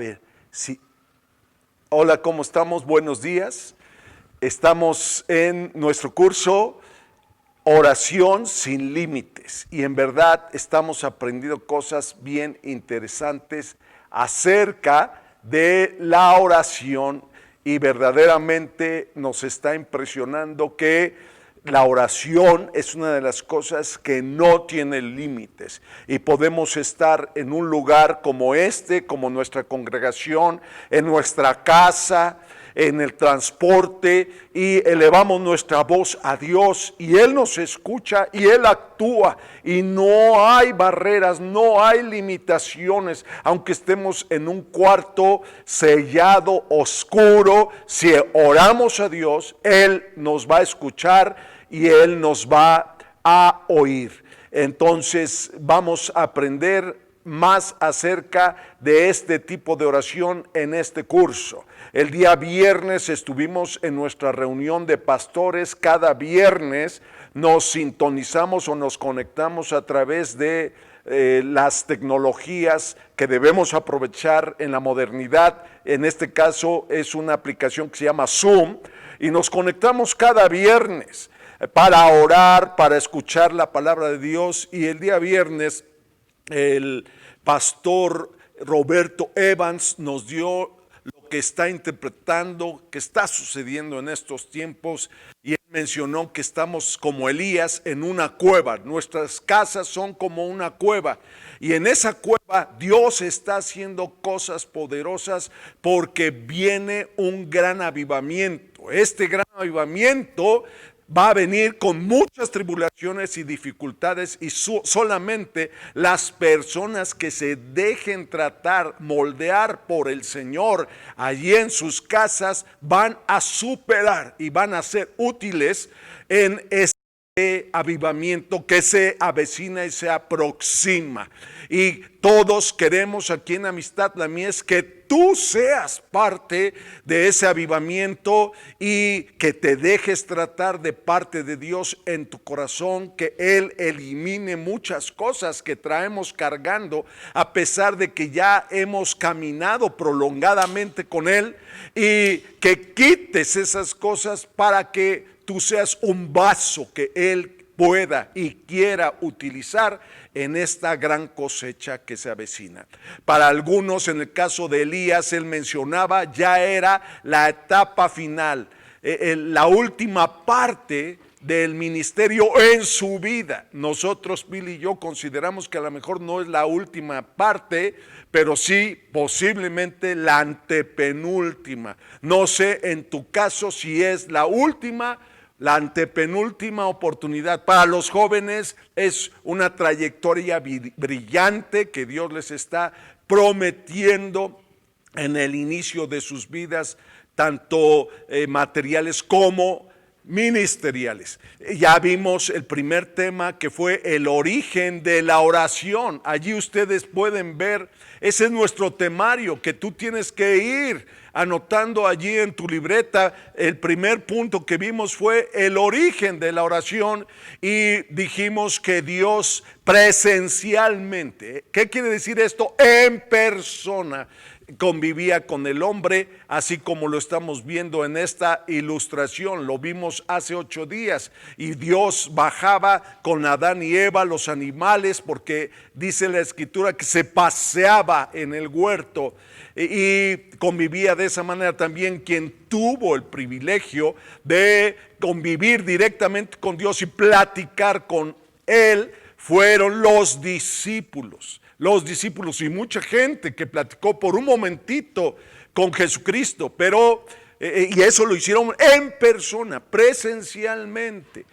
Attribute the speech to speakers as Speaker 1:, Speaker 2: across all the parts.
Speaker 1: ver, sí. Hola, ¿cómo estamos? Buenos días. Estamos en nuestro curso Oración sin Límites y en verdad estamos aprendiendo cosas bien interesantes acerca de la oración y verdaderamente nos está impresionando que la oración es una de las cosas que no tiene límites y podemos estar en un lugar como este, como nuestra congregación, en nuestra casa, en el transporte y elevamos nuestra voz a Dios y Él nos escucha y Él actúa y no hay barreras, no hay limitaciones, aunque estemos en un cuarto sellado, oscuro, si oramos a Dios, Él nos va a escuchar y Él nos va a oír. Entonces vamos a aprender más acerca de este tipo de oración en este curso. El día viernes estuvimos en nuestra reunión de pastores. Cada viernes nos sintonizamos o nos conectamos a través de las tecnologías que debemos aprovechar en la modernidad. En este caso es una aplicación que se llama Zoom y nos conectamos cada viernes para orar, para escuchar la palabra de Dios. Y el día viernes el pastor Roberto Evans nos dio lo que está interpretando, que está sucediendo en estos tiempos, y él mencionó que estamos como Elías en una cueva. Nuestras casas son como una cueva y en esa cueva Dios está haciendo cosas poderosas porque viene un gran avivamiento. Este gran avivamiento va a venir con muchas tribulaciones y dificultades y solamente las personas que se dejen tratar, moldear por el Señor allí en sus casas van a superar y van a ser útiles en este avivamiento que se avecina y se aproxima. Y todos queremos aquí en Amistad La Mies que tú seas parte de ese avivamiento y que te dejes tratar de parte de Dios en tu corazón, que Él elimine muchas cosas que traemos cargando a pesar de que ya hemos caminado prolongadamente con Él, y que quites esas cosas para que tú seas un vaso que Él pueda y quiera utilizar en esta gran cosecha que se avecina. Para algunos, en el caso de Elías, él mencionaba, ya era la etapa final, la última parte del ministerio en su vida. Nosotros, Bill y yo, consideramos que a lo mejor no es la última parte, pero sí posiblemente la antepenúltima. No sé en tu caso si es la última, la antepenúltima oportunidad. Para los jóvenes es una trayectoria brillante que Dios les está prometiendo en el inicio de sus vidas, tanto materiales como ministeriales. Ya vimos el primer tema, que fue el origen de la oración. Allí ustedes pueden ver, ese es nuestro temario que tú tienes que ir anotando allí en tu libreta. El primer punto que vimos fue el origen de la oración y dijimos que Dios presencialmente, ¿qué quiere decir esto? En persona convivía con el hombre, así como lo estamos viendo en esta ilustración. Lo vimos hace 8 días y Dios bajaba con Adán y Eva, los animales, porque dice la escritura que se paseaba en el huerto y convivía de esa manera. También quien tuvo el privilegio de convivir directamente con Dios y platicar con Él fueron los discípulos y mucha gente que platicó por un momentito con Jesucristo, pero y eso lo hicieron en persona, presencialmente,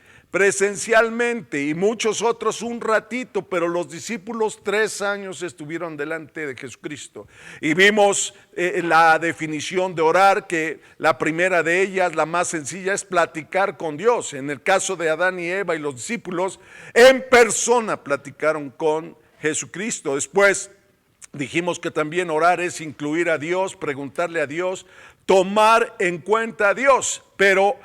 Speaker 1: y muchos otros un ratito, pero los discípulos 3 años estuvieron delante de Jesucristo. Y vimos la definición de orar, que la primera de ellas, la más sencilla, es platicar con Dios. En el caso de Adán y Eva y los discípulos, en persona platicaron con Jesucristo. Después dijimos que también orar es incluir a Dios, preguntarle a Dios, tomar en cuenta a Dios, pero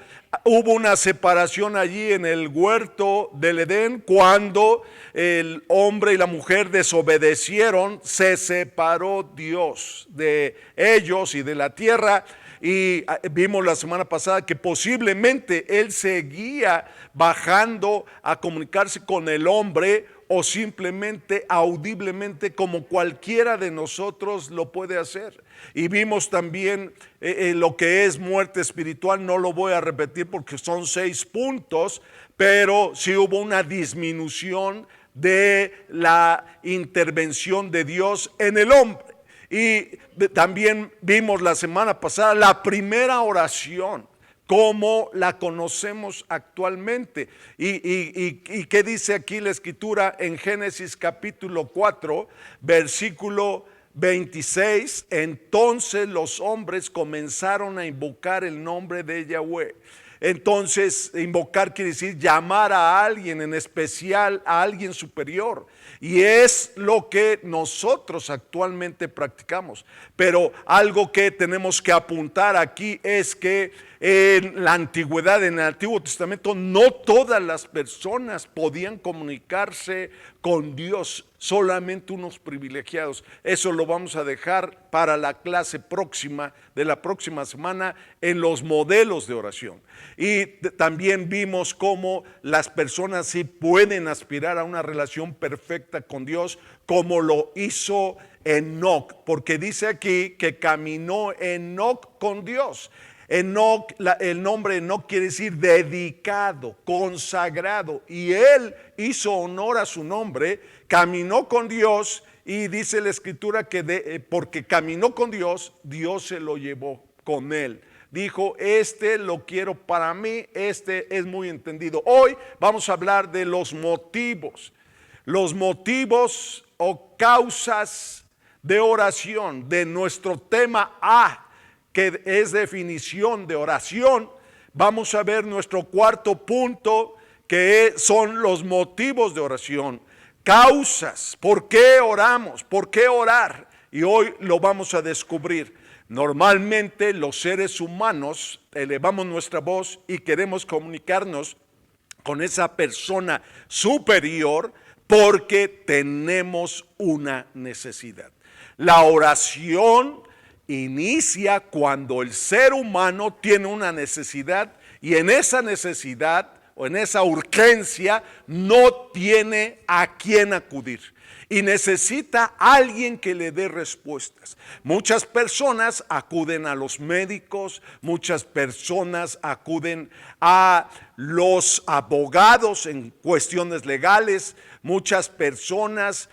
Speaker 1: Hubo una separación allí en el huerto del Edén cuando el hombre y la mujer desobedecieron, se separó Dios de ellos y de la tierra. Y vimos la semana pasada que posiblemente Él seguía bajando a comunicarse con el hombre o simplemente audiblemente como cualquiera de nosotros lo puede hacer. Y vimos también lo que es muerte espiritual. No lo voy a repetir porque son 6 puntos, pero sí hubo una disminución de la intervención de Dios en el hombre. Y también vimos la semana pasada la primera oración, como la conocemos actualmente. ¿Y qué dice aquí la escritura en Génesis capítulo 4, versículo 26? Entonces los hombres comenzaron a invocar el nombre de Yahweh. Entonces, invocar quiere decir llamar a alguien en especial, a alguien superior. Y es lo que nosotros actualmente practicamos. Pero algo que tenemos que apuntar aquí es que en la antigüedad, en el Antiguo Testamento, no todas las personas podían comunicarse con Dios, solamente unos privilegiados. Eso lo vamos a dejar para la clase próxima, de la próxima semana, en los modelos de oración. Y también vimos cómo las personas sí pueden aspirar a una relación perfecta con Dios, como lo hizo Enoc, porque dice aquí que caminó Enoc con Dios. Enoc, el nombre Enoc quiere decir dedicado, consagrado, y él hizo honor a su nombre, caminó con Dios, y dice la escritura que porque caminó con Dios, Dios se lo llevó con él. Dijo, este lo quiero para mí, este es muy entendido. Hoy vamos a hablar de los motivos o causas de oración, de nuestro tema A, que es definición de oración. Vamos a ver nuestro cuarto punto, que son los motivos de oración, causas, ¿por qué oramos? ¿Por qué orar? Y hoy lo vamos a descubrir. Normalmente los seres humanos elevamos nuestra voz y queremos comunicarnos con esa persona superior porque tenemos una necesidad. La oración inicia cuando el ser humano tiene una necesidad y en esa necesidad o en esa urgencia no tiene a quién acudir y necesita a alguien que le dé respuestas. Muchas personas acuden a los médicos, muchas personas acuden a los abogados en cuestiones legales, muchas personas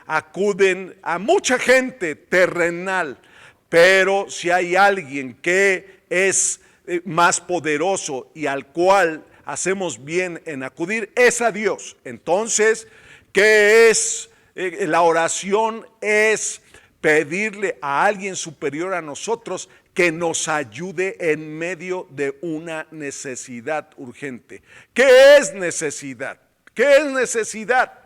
Speaker 1: acuden a mucha gente terrenal, pero si hay alguien que es más poderoso y al cual hacemos bien en acudir, es a Dios. Entonces, ¿qué es la oración? Es pedirle a alguien superior a nosotros que nos ayude en medio de una necesidad urgente. ¿Qué es necesidad? ¿Qué es necesidad?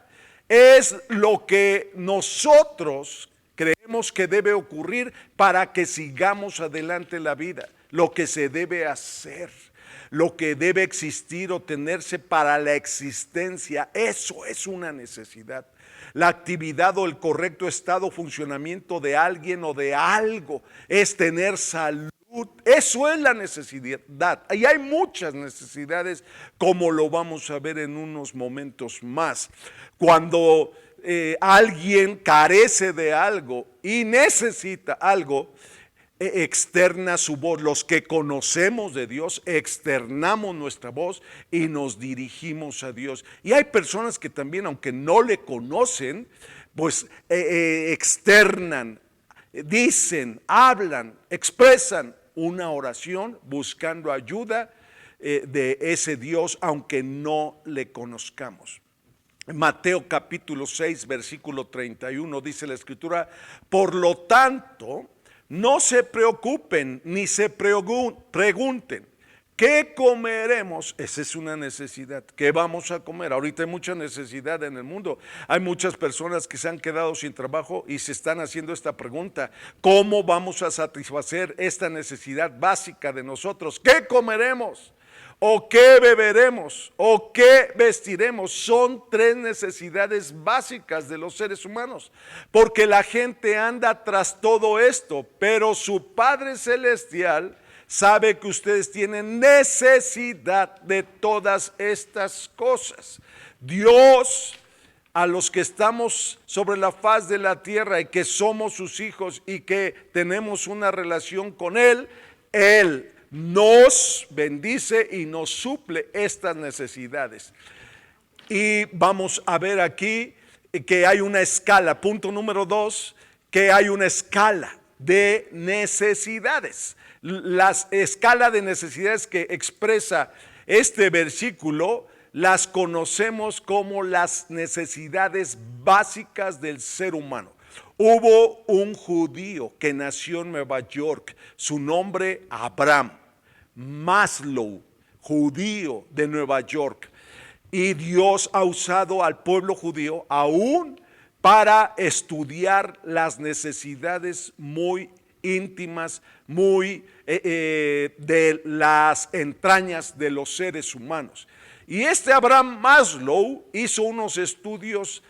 Speaker 1: Es lo que nosotros creemos que debe ocurrir para que sigamos adelante en la vida, lo que se debe hacer, lo que debe existir o tenerse para la existencia. Eso es una necesidad. La actividad o el correcto estado o funcionamiento de alguien o de algo es tener salud. Eso es la necesidad. Y hay muchas necesidades, como lo vamos a ver en unos momentos más. Cuando alguien carece de algo y necesita algo, externa su voz. Los que conocemos de Dios externamos nuestra voz y nos dirigimos a Dios. Y hay personas que también, aunque no le conocen, pues externan, dicen, hablan, expresan una oración buscando ayuda de ese Dios, aunque no le conozcamos. Mateo capítulo 6, versículo 31 dice la escritura: por lo tanto, no se preocupen ni se pregunten, ¿qué comeremos? Esa es una necesidad. ¿Qué vamos a comer? Ahorita hay mucha necesidad en el mundo. Hay muchas personas que se han quedado sin trabajo y se están haciendo esta pregunta: ¿cómo vamos a satisfacer esta necesidad básica de nosotros? ¿Qué comeremos? ¿O qué beberemos? ¿O qué vestiremos? Son tres necesidades básicas de los seres humanos. Porque la gente anda tras todo esto, pero su Padre Celestial sabe que ustedes tienen necesidad de todas estas cosas. Dios, a los que estamos sobre la faz de la tierra y que somos sus hijos y que tenemos una relación con Él nos bendice y nos suple estas necesidades. Y vamos a ver aquí que hay una escala, punto número 2, que hay una escala de necesidades. La escala de necesidades que expresa este versículo las conocemos como las necesidades básicas del ser humano. Hubo un judío que nació en Nueva York, su nombre Abraham Maslow, judío de Nueva York, y Dios ha usado al pueblo judío aún para estudiar las necesidades muy íntimas, muy de las entrañas de los seres humanos. Y este Abraham Maslow hizo unos estudios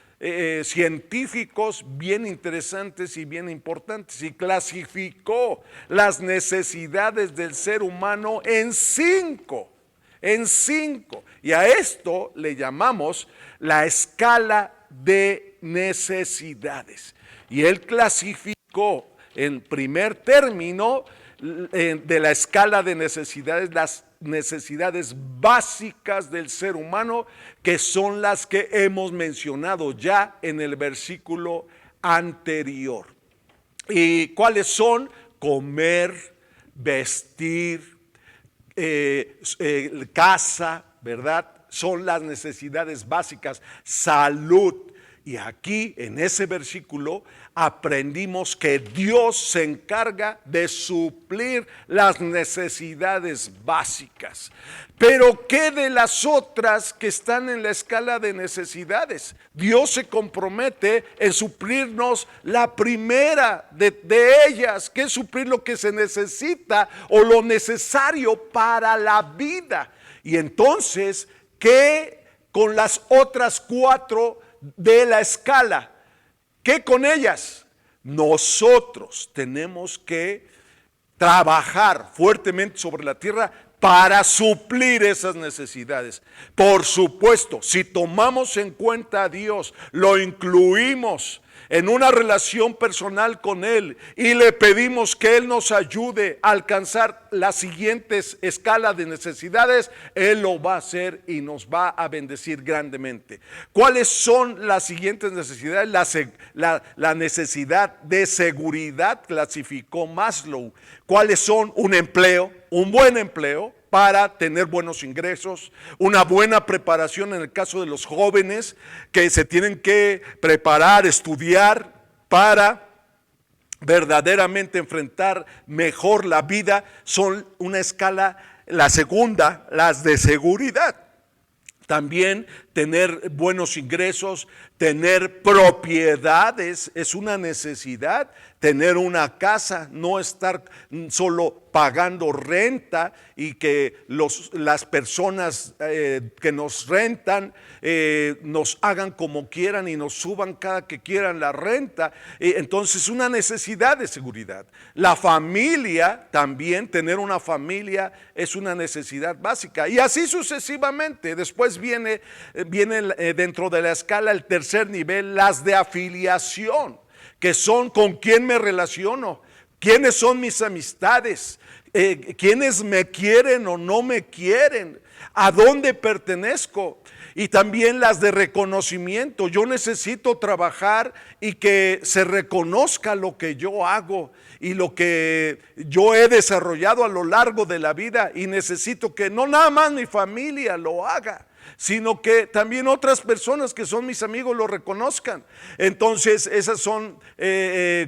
Speaker 1: científicos bien interesantes y bien importantes y clasificó las necesidades del ser humano en cinco, y a esto le llamamos la escala de necesidades. Y él clasificó en primer término de la escala de necesidades las necesidades básicas del ser humano, que son las que hemos mencionado ya en el versículo anterior. ¿Y cuáles son? Comer, vestir, casa, ¿verdad? Son las necesidades básicas. Salud. Y aquí en ese versículo aprendimos que Dios se encarga de suplir las necesidades básicas. Pero ¿qué de las otras que están en la escala de necesidades? Dios se compromete en suplirnos la primera de ellas, que es suplir lo que se necesita o lo necesario para la vida. Y entonces, ¿qué con las otras cuatro de la escala? ¿Qué con ellas? Nosotros tenemos que trabajar fuertemente sobre la tierra para suplir esas necesidades. Por supuesto, si tomamos en cuenta a Dios, lo incluimos en una relación personal con Él y le pedimos que Él nos ayude a alcanzar las siguientes escalas de necesidades, Él lo va a hacer y nos va a bendecir grandemente. ¿Cuáles son las siguientes necesidades? La necesidad de seguridad clasificó Maslow. ¿Cuáles son? Un empleo, un buen empleo para tener buenos ingresos, una buena preparación en el caso de los jóvenes que se tienen que preparar, estudiar para verdaderamente enfrentar mejor la vida. Son una escala, la segunda, las de seguridad. También tener buenos ingresos, tener propiedades es una necesidad, tener una casa, no estar solo pagando renta y que las personas que nos rentan nos hagan como quieran y nos suban cada que quieran la renta. Entonces, una necesidad de seguridad. La familia también, tener una familia es una necesidad básica, y así sucesivamente. Después viene dentro de la escala el tercer nivel, las de afiliación, que son con quién me relaciono, quiénes son mis amistades, quiénes me quieren o no me quieren, a dónde pertenezco. Y también las de reconocimiento. Yo necesito trabajar y que se reconozca lo que yo hago y lo que yo he desarrollado a lo largo de la vida, y necesito que no nada más mi familia lo haga, sino que también otras personas que son mis amigos lo reconozcan. Entonces esas son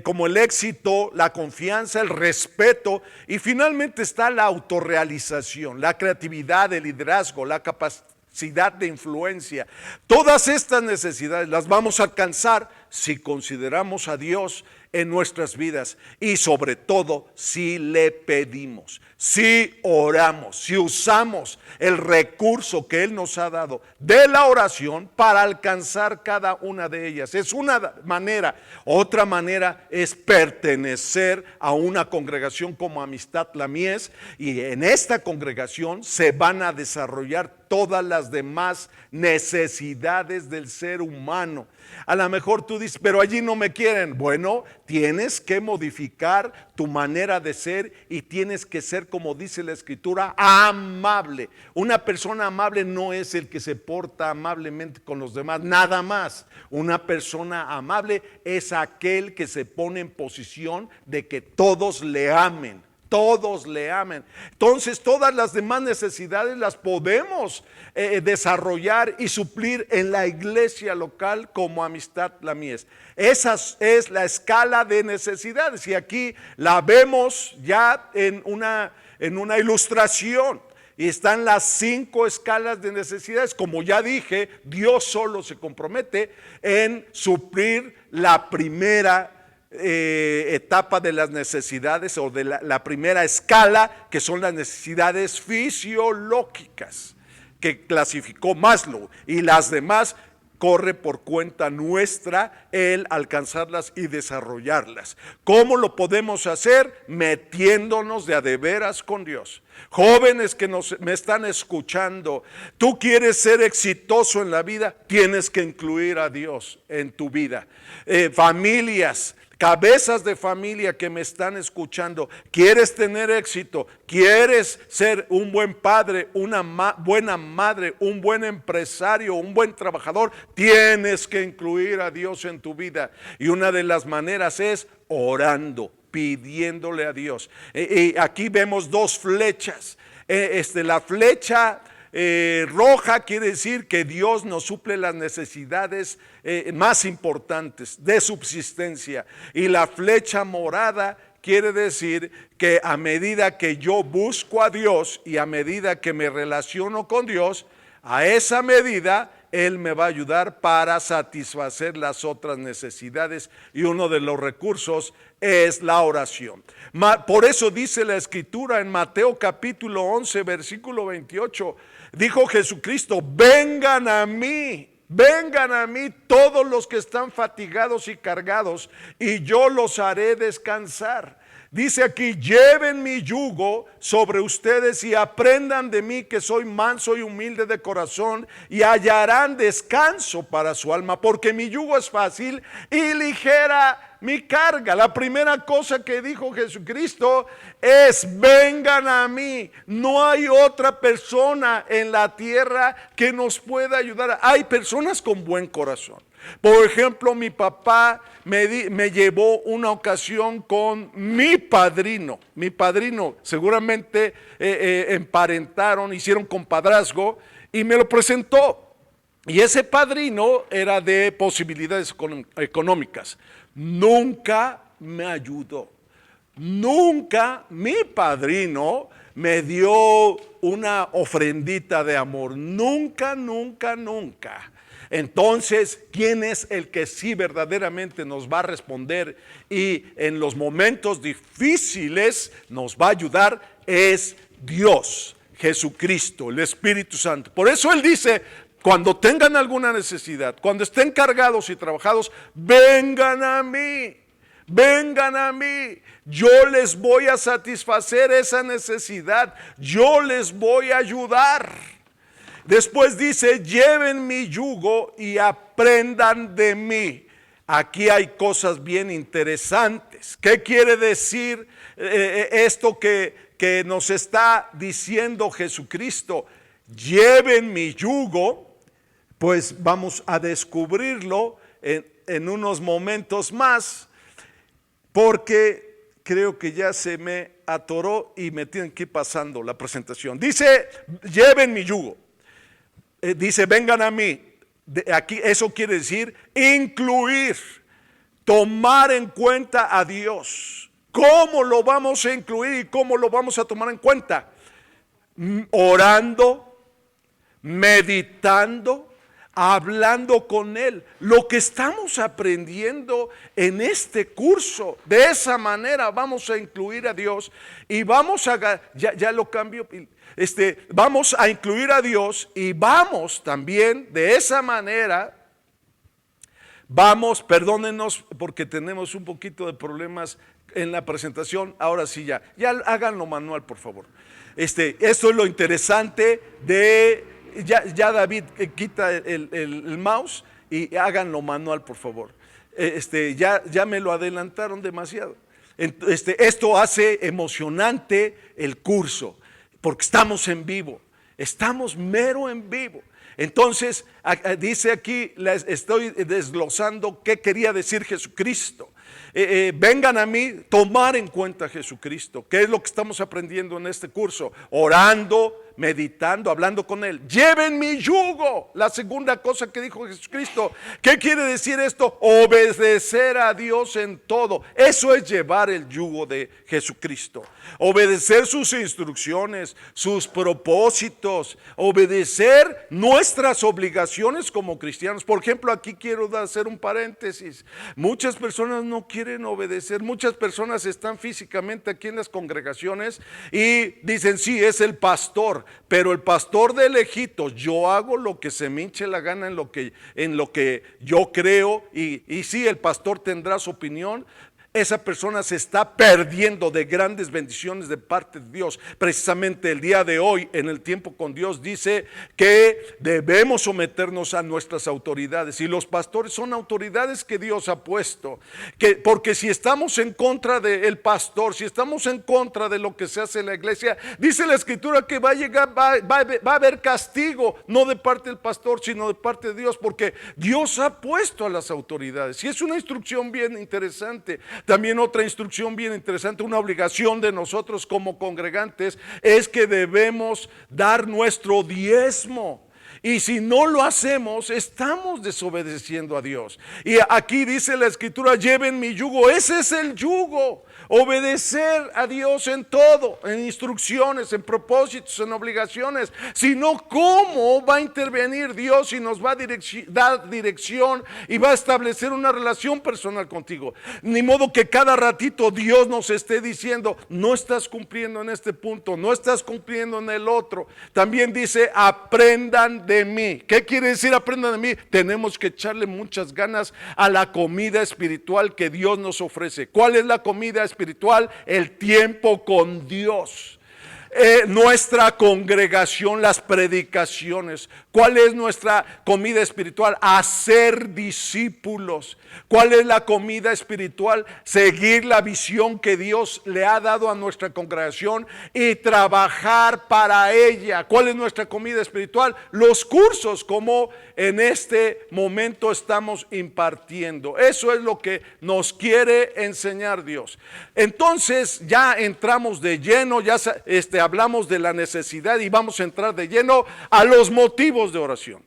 Speaker 1: como el éxito, la confianza, el respeto, y finalmente está la autorrealización, la creatividad, el liderazgo, la capacidad de influencia. Todas estas necesidades las vamos a alcanzar si consideramos a Dios en nuestras vidas y sobre todo si le pedimos, si oramos, si usamos el recurso que Él nos ha dado de la oración para alcanzar cada una de ellas. Es una manera. Otra manera es pertenecer a una congregación como Amistad La Mies, y en esta congregación se van a desarrollar todas las demás necesidades del ser humano. A lo mejor tú dices, pero allí no me quieren. Bueno, tienes que modificar tu manera de ser y tienes que ser, como dice la Escritura, amable. Una persona amable no es el que se porta amablemente con los demás, nada más. Una persona amable es aquel que se pone en posición de que todos le amen. Todos le amen. Entonces todas las demás necesidades las podemos desarrollar y suplir en la iglesia local como Amistad La Mies. Esa es la escala de necesidades, y aquí la vemos ya en una ilustración. Y están las 5 escalas de necesidades. Como ya dije, Dios solo se compromete en suplir la primera etapa de las necesidades, o de la primera escala, que son las necesidades fisiológicas que clasificó Maslow, y las demás corre por cuenta nuestra el alcanzarlas y desarrollarlas. ¿Cómo lo podemos hacer? Metiéndonos de a de veras con Dios. Jóvenes que me están escuchando, tú quieres ser exitoso en la vida, tienes que incluir a Dios en tu vida. Familias, cabezas de familia que me están escuchando, quieres tener éxito, quieres ser un buen padre, una buena madre, un buen empresario, un buen trabajador, tienes que incluir a Dios en tu vida. Y una de las maneras es orando, pidiéndole a Dios. Aquí vemos 2 flechas. La flecha roja quiere decir que Dios nos suple las necesidades más importantes de subsistencia, y la flecha morada quiere decir que a medida que yo busco a Dios y a medida que me relaciono con Dios, a esa medida Él me va a ayudar para satisfacer las otras necesidades, y uno de los recursos es la oración. Por eso dice la Escritura en Mateo capítulo 11 versículo 28, dijo Jesucristo: vengan a mí todos los que están fatigados y cargados, y yo los haré descansar. Dice aquí: lleven mi yugo sobre ustedes y aprendan de mí, que soy manso y humilde de corazón, y hallarán descanso para su alma, porque mi yugo es fácil y ligera mi carga. La primera cosa que dijo Jesucristo es: vengan a mí. No hay otra persona en la tierra que nos pueda ayudar. Hay personas con buen corazón. Por ejemplo, mi papá me llevó una ocasión con mi padrino. Mi padrino, seguramente emparentaron, hicieron compadrazgo, y me lo presentó. Y ese padrino era de posibilidades económicas. Nunca me ayudó. Nunca mi padrino me dio una ofrendita de amor. Nunca, nunca, nunca. Entonces, ¿quién es el que sí verdaderamente nos va a responder y en los momentos difíciles nos va a ayudar? Es Dios, Jesucristo, el Espíritu Santo. Por eso Él dice: cuando tengan alguna necesidad, cuando estén cargados y trabajados, vengan a mí, vengan a mí. Yo les voy a satisfacer esa necesidad, yo les voy a ayudar. Después dice: lleven mi yugo y aprendan de mí. Aquí hay cosas bien interesantes. ¿Qué quiere decir esto que nos está diciendo Jesucristo? Lleven mi yugo. Pues vamos a descubrirlo en unos momentos más, porque creo que ya se me atoró y me tienen que ir pasando la presentación. Dice: lleven mi yugo. Dice: vengan a mí. Aquí eso quiere decir incluir, tomar en cuenta a Dios. ¿Cómo lo vamos a incluir y cómo lo vamos a tomar en cuenta? Orando, meditando, hablando con Él. Lo que estamos aprendiendo en este curso, de esa manera vamos a incluir a Dios y vamos a, ya lo cambio, vamos a incluir a Dios y vamos también de esa manera. Vamos, perdónenos porque tenemos un poquito de problemas en la presentación. Ahora sí ya háganlo manual, por favor. Esto es lo interesante de, ya David quita el mouse y háganlo manual, por favor. Ya me lo adelantaron demasiado. Esto hace emocionante el curso, porque estamos en vivo, estamos mero en vivo. Entonces, dice aquí, estoy desglosando qué quería decir Jesucristo. Vengan a mí, tomar en cuenta a Jesucristo. ¿Qué es lo que estamos aprendiendo en este curso? Orando, meditando, hablando con Él. Lleven mi yugo. La segunda cosa que dijo Jesucristo. ¿Qué quiere decir esto? Obedecer a Dios en todo. Eso es llevar el yugo de Jesucristo. Obedecer sus instrucciones, sus propósitos, obedecer nuestras obligaciones como cristianos. Por ejemplo, aquí quiero hacer un paréntesis. Muchas personas no quieren obedecer. Muchas personas están físicamente aquí en las congregaciones y dicen, sí, es el pastor. Pero el pastor de lejitos, yo hago lo que se me hinche la gana en lo que yo creo y sí, el pastor tendrá su opinión. Esa persona se está perdiendo de grandes bendiciones de parte de Dios. Precisamente el día de hoy, en el tiempo con Dios, dice que debemos someternos a nuestras autoridades. Y los pastores son autoridades que Dios ha puesto. Porque si estamos en contra del pastor, si estamos en contra de lo que se hace en la iglesia, dice la Escritura que va a haber castigo, no de parte del pastor, sino de parte de Dios, porque Dios ha puesto a las autoridades. Y es una instrucción bien interesante. También otra instrucción bien interesante, una obligación de nosotros como congregantes es que debemos dar nuestro diezmo. Y si no lo hacemos, estamos desobedeciendo a Dios. Y aquí dice la Escritura, lleven mi yugo. Ese es el yugo. Obedecer a Dios en todo, en instrucciones, en propósitos, en obligaciones. Si no, ¿cómo va a intervenir Dios y nos va a dar dirección y va a establecer una relación personal contigo? Ni modo que cada ratito Dios nos esté diciendo, no estás cumpliendo en este punto, no estás cumpliendo en el otro. También dice, aprendan de mí. ¿Qué quiere decir aprendan de mí? Tenemos que echarle muchas ganas a la comida espiritual que Dios nos ofrece. ¿Cuál es la comida espiritual? El tiempo con Dios. Nuestra congregación, las predicaciones. ¿Cuál es nuestra comida espiritual? Hacer discípulos. ¿Cuál es la comida espiritual? Seguir la visión que Dios le ha dado a nuestra congregación y trabajar para ella. ¿Cuál es nuestra comida espiritual? Los cursos como en este momento estamos impartiendo. Eso es lo que nos quiere enseñar Dios. Entonces ya entramos de lleno, ya hablamos de la necesidad y vamos a entrar de lleno a los motivos de oración.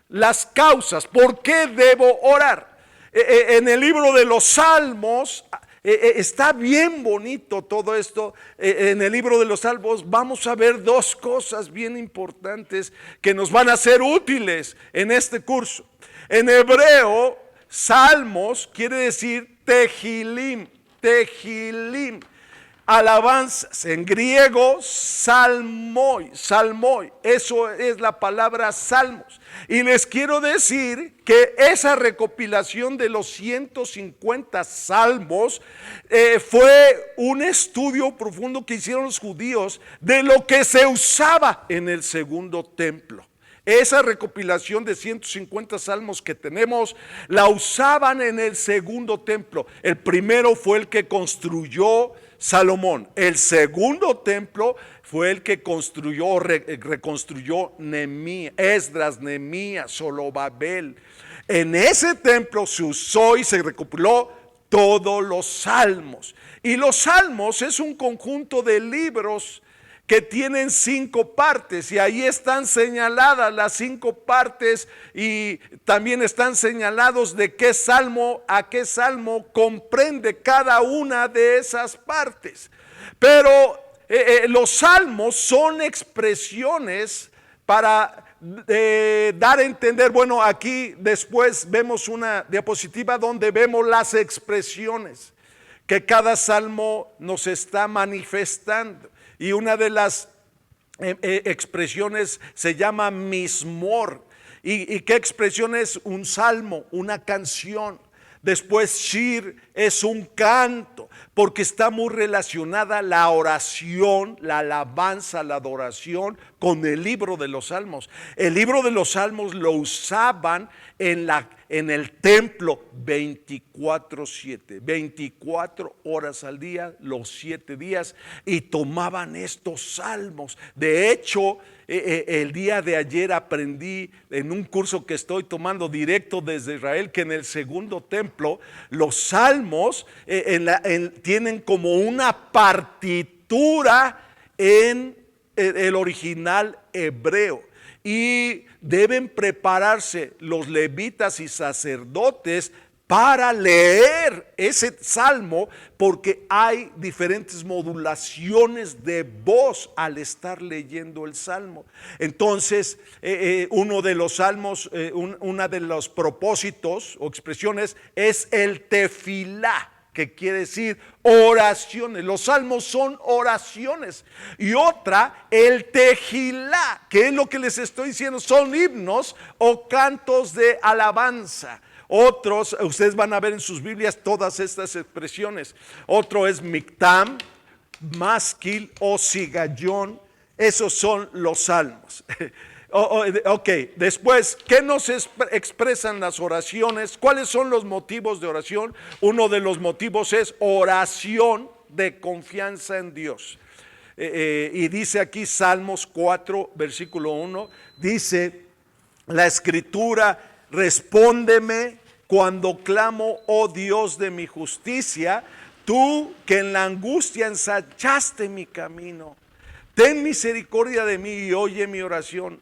Speaker 1: Las causas, ¿por qué debo orar? En el libro de los Salmos está bien bonito todo esto. En el libro de los Salmos vamos a ver dos cosas bien importantes que nos van a ser útiles en este curso. En hebreo, Salmos quiere decir tehilim, tehilim. Alabanzas, en griego salmoi, eso es la palabra salmos. Y les quiero decir que esa recopilación de los 150 salmos fue un estudio profundo que hicieron los judíos de lo que se usaba en el segundo templo. Esa recopilación de 150 salmos que tenemos la usaban en el segundo templo. El primero fue el que construyó Salomón. El segundo templo fue el que reconstruyó Esdras, Nehemías, Zorobabel. En ese templo se usó y se recopiló todos los salmos. Y los salmos es un conjunto de libros que tienen 5 partes y ahí están señaladas las 5 partes y también están señalados de qué salmo a qué salmo comprende cada una de esas partes. Pero los salmos son expresiones para dar a entender, bueno, aquí después vemos una diapositiva donde vemos las expresiones que cada salmo nos está manifestando. Y una de las expresiones se llama mismor. ¿Y qué expresión es? Un salmo, una canción. Después shir es un canto, porque está muy relacionada la oración, la alabanza, la adoración con el libro de los salmos. El libro de los salmos lo usaban en el templo 24/7, 24 horas al día, los 7 días, y tomaban estos salmos. De hecho, el día de ayer aprendí en un curso que estoy tomando directo desde Israel, que en el segundo templo los salmos tienen como una partitura en el original hebreo. Y deben prepararse los levitas y sacerdotes para leer ese salmo, porque hay diferentes modulaciones de voz al estar leyendo el salmo. Entonces, uno de los salmos, una de los propósitos o expresiones es el tefilá, que quiere decir oraciones. Los salmos son oraciones. Y otra, el tejilá, que es lo que les estoy diciendo, son himnos o cantos de alabanza. Otros, ustedes van a ver en sus Biblias todas estas expresiones. Otro es mictam, masquil o sigallón. Esos son los salmos. Ok, después, ¿qué nos expresan las oraciones? ¿Cuáles son los motivos de oración? Uno de los motivos es oración de confianza en Dios. Y dice aquí Salmos 4, versículo 1, dice la escritura: respóndeme cuando clamo, oh Dios de mi justicia, tú que en la angustia ensanchaste mi camino. Ten misericordia de mí y oye mi oración.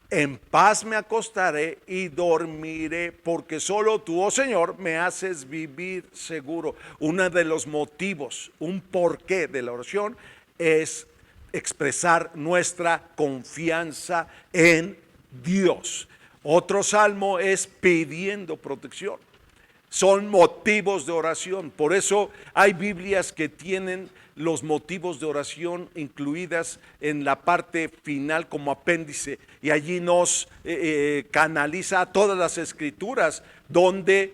Speaker 1: En paz me acostaré y dormiré, porque solo tú, oh Señor, me haces vivir seguro. Uno de los motivos, un porqué de la oración es expresar nuestra confianza en Dios. Otro salmo es pidiendo protección. Son motivos de oración. Por eso hay Biblias que tienen los motivos de oración incluidas en la parte final como apéndice, y allí nos canaliza todas las escrituras donde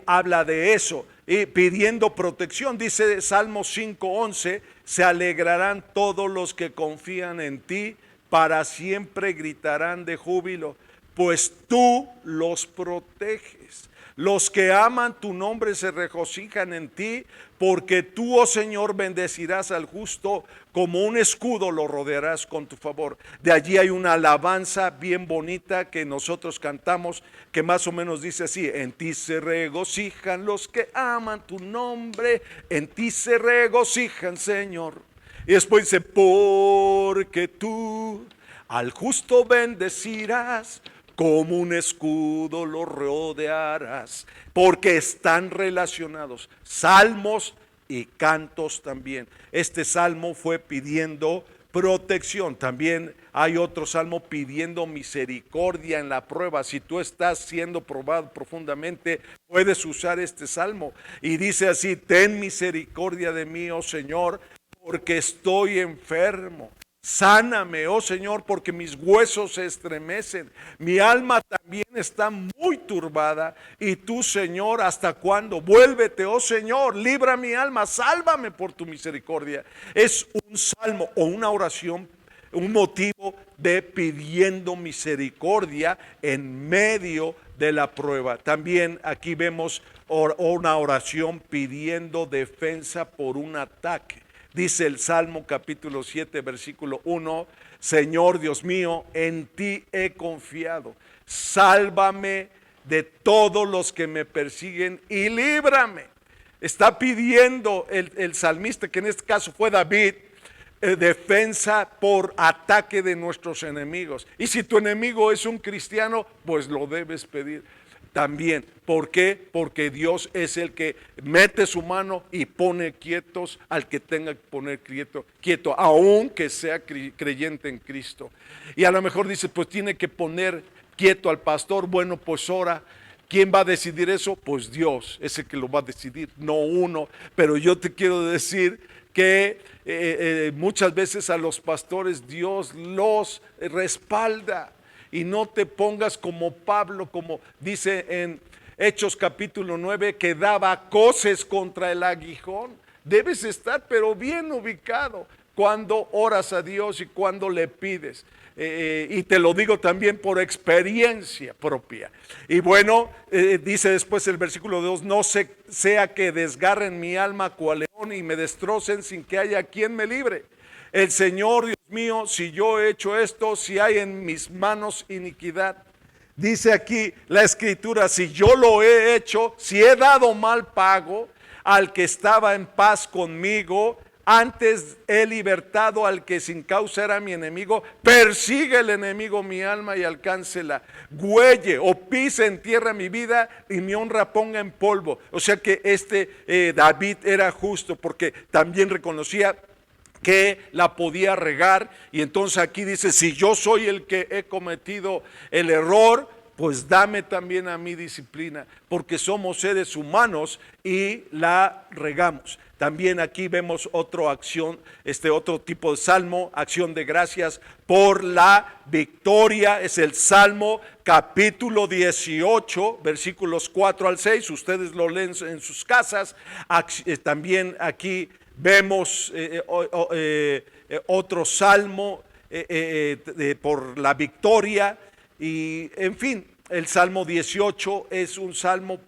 Speaker 1: habla de eso. Y pidiendo protección, dice Salmo 5:11, se alegrarán todos los que confían en ti, para siempre gritarán de júbilo, pues tú los proteges. Los que aman tu nombre se regocijan en ti, porque tú, oh Señor, bendecirás al justo, como un escudo lo rodearás con tu favor. De allí hay una alabanza bien bonita que nosotros cantamos, que más o menos dice así: en ti se regocijan los que aman tu nombre, en ti se regocijan, Señor. Y después dice: porque tú al justo bendecirás, como un escudo lo rodearás. Porque están relacionados salmos y cantos también. Este salmo fue pidiendo protección. También hay otro salmo pidiendo misericordia en la prueba. Si tú estás siendo probado profundamente, puedes usar este salmo. Y dice así: ten misericordia de mí, oh Señor, porque estoy enfermo. Sáname, oh Señor, porque mis huesos se estremecen. Mi alma también está muy turbada. Y tú, Señor, ¿hasta cuándo? Vuélvete, oh Señor, libra mi alma, sálvame por tu misericordia. Es un salmo o una oración, un motivo de pidiendo misericordia en medio de la prueba. También aquí vemos una oración pidiendo defensa por un ataque. Dice el Salmo capítulo 7, versículo 1, Señor Dios mío, en ti he confiado. Sálvame de todos los que me persiguen y líbrame. Está pidiendo el salmista, que en este caso fue David, defensa por ataque de nuestros enemigos. Y si tu enemigo es un cristiano, pues lo debes pedir. también. ¿Por qué? Porque Dios es el que mete su mano y pone quietos al que tenga que poner quieto, aunque sea creyente en Cristo. Y a lo mejor dice, pues tiene que poner quieto al pastor. Bueno, pues ora. ¿Quién va a decidir eso? Pues Dios es el que lo va a decidir, no uno. Pero yo te quiero decir que muchas veces a los pastores Dios los respalda. Y no te pongas como Pablo, como dice en Hechos capítulo 9, que daba coces contra el aguijón. Debes estar pero bien ubicado cuando oras a Dios y cuando le pides. Y te lo digo también por experiencia propia. Y bueno, dice después el versículo 2, no sea que desgarren mi alma cual león y me destrocen sin que haya quien me libre. El Señor, Dios mío, si yo he hecho esto, si hay en mis manos iniquidad. Dice aquí la Escritura, si yo lo he hecho, si he dado mal pago al que estaba en paz conmigo, antes he libertado al que sin causa era mi enemigo, persigue el enemigo mi alma y alcáncela, güelle o pise en tierra mi vida y mi honra ponga en polvo. O sea que David era justo porque también reconocía que la podía regar, y entonces aquí dice, si yo soy el que he cometido el error, pues dame también a mí disciplina, porque somos seres humanos y la regamos. También aquí vemos otro tipo de salmo, acción de gracias por la victoria. Es el Salmo capítulo 18, versículos 4 al 6. Ustedes lo leen en sus casas. También aquí vemos otro salmo por la victoria. Y en fin, el Salmo 18 es un salmo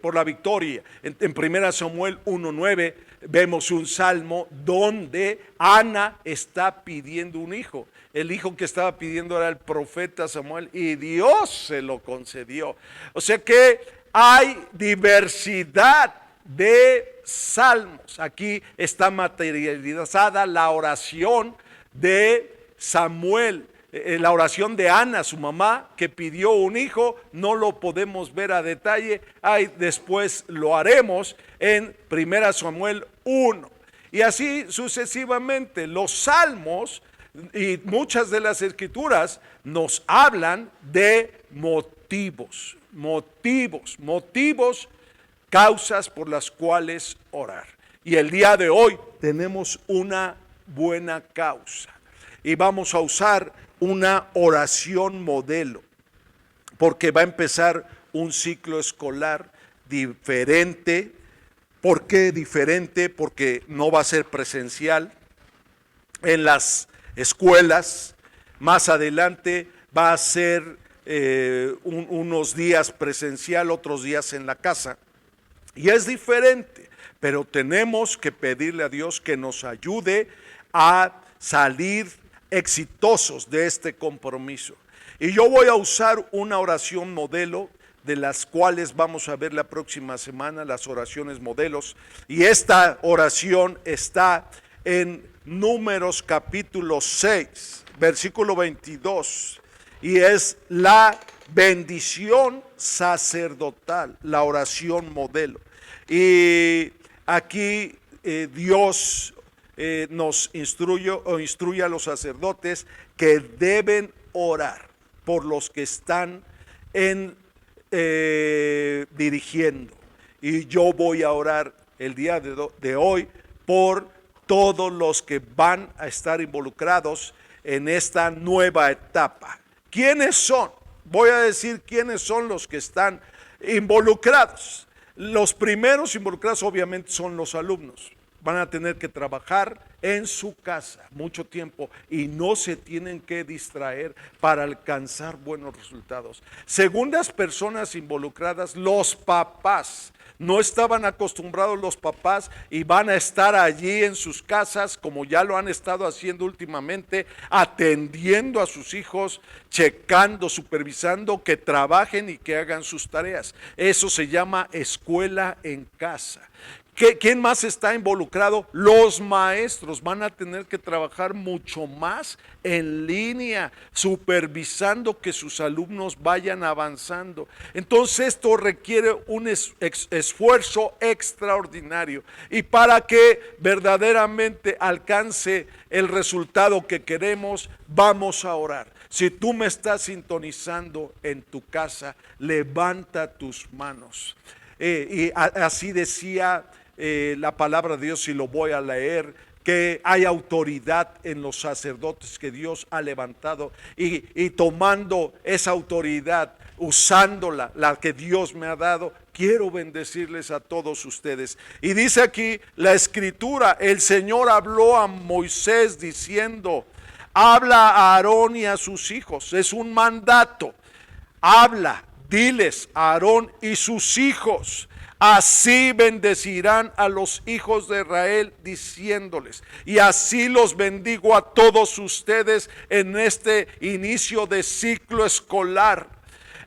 Speaker 1: por la victoria. En 1 Samuel 1:9 vemos un salmo donde Ana está pidiendo un hijo. El hijo que estaba pidiendo era el profeta Samuel y Dios se lo concedió. O sea que hay diversidad de salmos. Aquí está materializada la oración de Samuel. La oración de Ana, su mamá, que pidió un hijo. No lo podemos ver a detalle. Después lo haremos en 1 Samuel 1. Y así sucesivamente. Los salmos y muchas de las escrituras nos hablan de motivos, causas por las cuales orar. Y el día de hoy tenemos una buena causa. Y vamos a usar una oración modelo, porque va a empezar un ciclo escolar diferente. ¿Por qué diferente? Porque no va a ser presencial en las escuelas. Más adelante va a ser unos días presencial, otros días en la casa. Y es diferente, pero tenemos que pedirle a Dios que nos ayude a salir exitosos de este compromiso. Y yo voy a usar una oración modelo, de las cuales vamos a ver la próxima semana, las oraciones modelos. Y esta oración está en Números capítulo 6, versículo 22. Y es la bendición sacerdotal, la oración modelo. Y aquí Dios nos instruye a los sacerdotes que deben orar por los que están dirigiendo. Y yo voy a orar el día de hoy por todos los que van a estar involucrados en esta nueva etapa. ¿Quiénes son? Voy a decir quiénes son los que están involucrados. Los primeros involucrados obviamente son los alumnos. Van a tener que trabajar en su casa mucho tiempo y no se tienen que distraer para alcanzar buenos resultados. Segundas personas involucradas, los papás. No estaban acostumbrados los papás y van a estar allí en sus casas, como ya lo han estado haciendo últimamente, atendiendo a sus hijos, checando, supervisando que trabajen y que hagan sus tareas. Eso se llama escuela en casa. ¿Quién más está involucrado? Los maestros van a tener que trabajar mucho más en línea, supervisando que sus alumnos vayan avanzando. Entonces esto requiere un esfuerzo extraordinario. Y para que verdaderamente alcance el resultado que queremos, vamos a orar. Si tú me estás sintonizando en tu casa, levanta tus manos. Y así decía la palabra de Dios, y lo voy a leer, que hay autoridad en los sacerdotes que Dios ha levantado, y tomando esa autoridad, usándola, la que Dios me ha dado, quiero bendecirles a todos ustedes. Y dice aquí la escritura, el Señor habló a Moisés diciendo, habla a Aarón y a sus hijos, es un mandato, habla, diles a Aarón y sus hijos, así bendecirán a los hijos de Israel diciéndoles, y así los bendigo a todos ustedes en este inicio de ciclo escolar.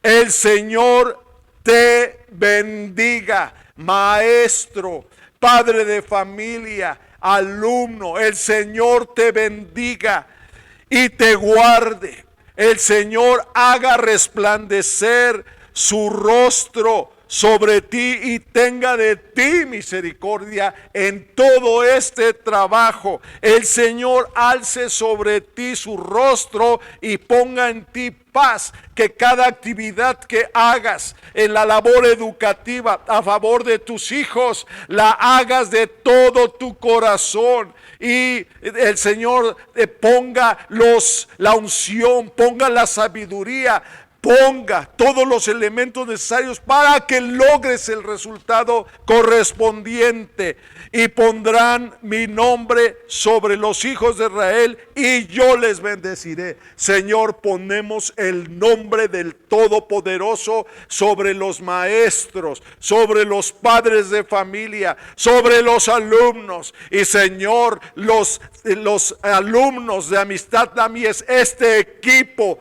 Speaker 1: El Señor te bendiga, maestro, padre de familia, alumno, el Señor te bendiga y te guarde. El Señor haga resplandecer su rostro sobre ti y tenga de ti misericordia en todo este trabajo. El Señor alce sobre ti su rostro y ponga en ti paz. Que cada actividad que hagas en la labor educativa a favor de tus hijos, la hagas de todo tu corazón. Y el Señor ponga la unción, ponga la sabiduría, ponga todos los elementos necesarios para que logres el resultado correspondiente. Y pondrán mi nombre sobre los hijos de Israel y yo les bendeciré. Señor, ponemos el nombre del Todopoderoso sobre los maestros, sobre los padres de familia, sobre los alumnos. Y Señor, los alumnos de Amistad La Mies, este equipo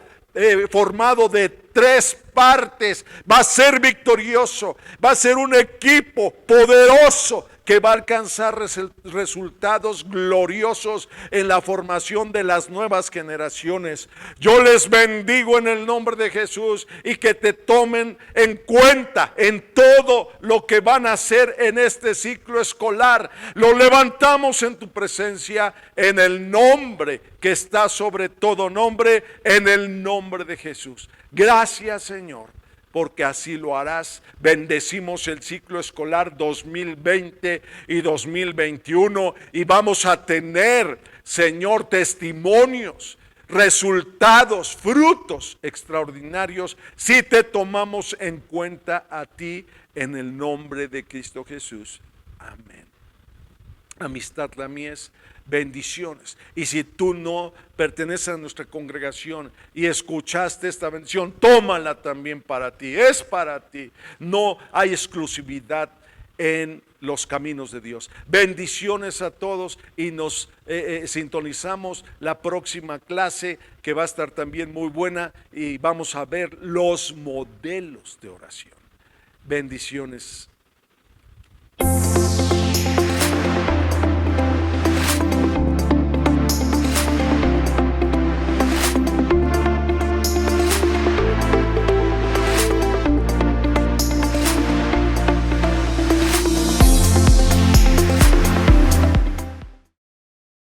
Speaker 1: formado de 3 partes, va a ser victorioso, va a ser un equipo poderoso que va a alcanzar resultados gloriosos en la formación de las nuevas generaciones. Yo les bendigo en el nombre de Jesús y que te tomen en cuenta en todo lo que van a hacer en este ciclo escolar. Lo levantamos en tu presencia en el nombre que está sobre todo nombre, en el nombre de Jesús. Gracias, Señor, porque así lo harás. Bendecimos el ciclo escolar 2020 y 2021 y vamos a tener, Señor, testimonios, resultados, frutos extraordinarios si te tomamos en cuenta a ti en el nombre de Cristo Jesús. Amén. Amistad La Mies, bendiciones. Y si tú no perteneces a nuestra congregación y escuchaste esta bendición, tómala también para ti, es para ti. No hay exclusividad en los caminos de Dios. Bendiciones a todos y nos sintonizamos la próxima clase, que va a estar también muy buena, y vamos a ver los modelos de oración. Bendiciones.